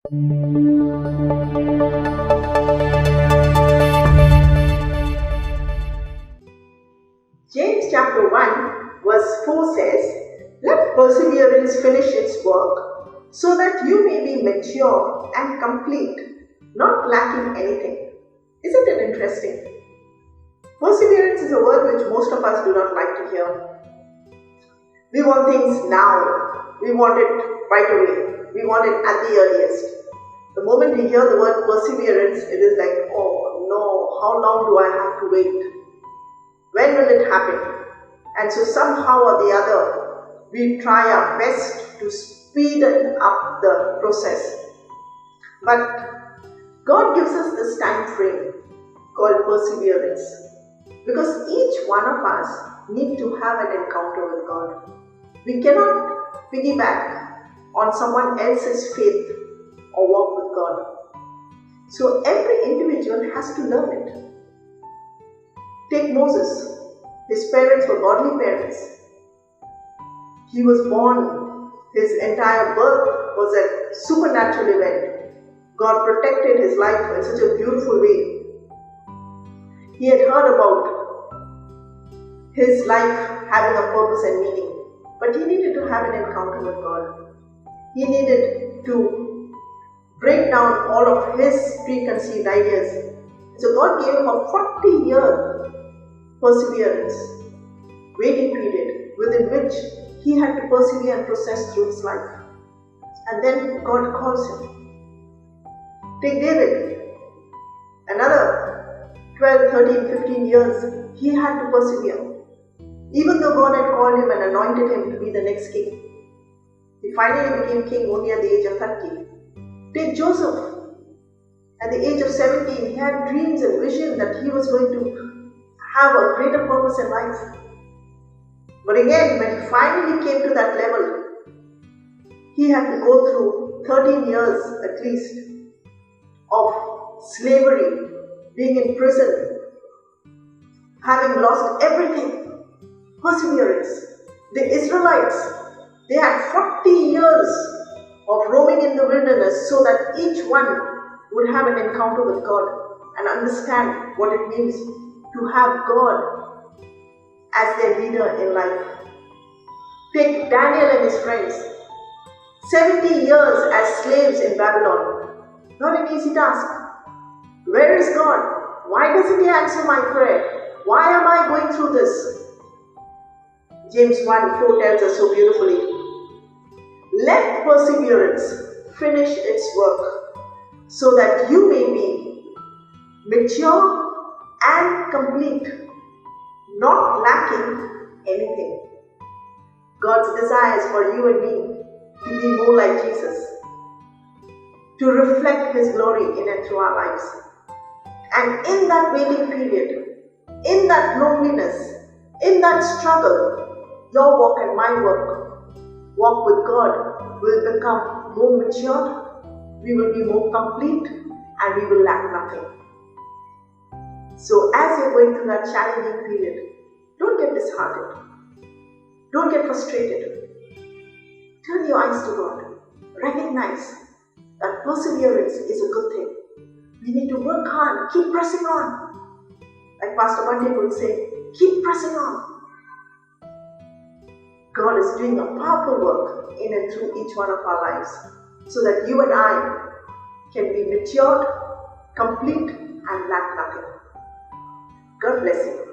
James chapter 1 verse 4 says, "Let perseverance finish its work, so that you may be mature and complete, not lacking anything." Isn't it interesting? Perseverance is a word which most of us do not like to hear. We want things now. We want it right away. We want it at the earliest. The moment we hear the word perseverance, it is like, oh no, how long do I have to wait? When will it happen? And so somehow or the other, we try our best to speed up the process. But God gives us this time frame called perseverance, because each one of us need to have an encounter with God. We cannot piggyback on someone else's faith or walk with God. So every individual has to learn it. Take Moses. His parents were godly parents. He was born, his entire birth was a supernatural event. God protected his life in such a beautiful way. He had heard about his life having a purpose and meaning, but he needed to have an encounter with God. He needed to break down all of his preconceived ideas. So God gave him a 40-year perseverance, waiting period within which he had to persevere and process through his life. And then God calls him. Take David, another 12, 13, 15 years, he had to persevere. Even though God had called him and anointed him to be the next king, he finally became king only at the age of 30. Take Joseph. At the age of 17, he had dreams and vision that he was going to have a greater purpose in life. But again, when he finally came to that level, he had to go through 13 years at least of slavery, being in prison, having lost everything. Perseverance. The Israelites, they had 40 years of roaming in the wilderness so that each one would have an encounter with God and understand what it means to have God as their leader in life. Take Daniel and his friends. 70 years as slaves in Babylon. Not an easy task. Where is God? Why doesn't He answer my prayer? Why am I going through this? James 1:4 tells us so beautifully, "Let perseverance finish its work, so that you may be mature and complete, not lacking anything." God's desire is for you and me to be more like Jesus, to reflect His glory in and through our lives. And in that waiting period, in that loneliness, in that struggle, your walk and my walk with God will become more mature, we will be more complete, and we will lack nothing. So as you're going through that challenging period, don't get disheartened. Don't get frustrated. Turn your eyes to God. Recognize that perseverance is a good thing. We need to work hard, keep pressing on. Like Pastor Bante would say, keep pressing on. God is doing a powerful work in and through each one of our lives, so that you and I can be matured, complete, and lack nothing. God bless you.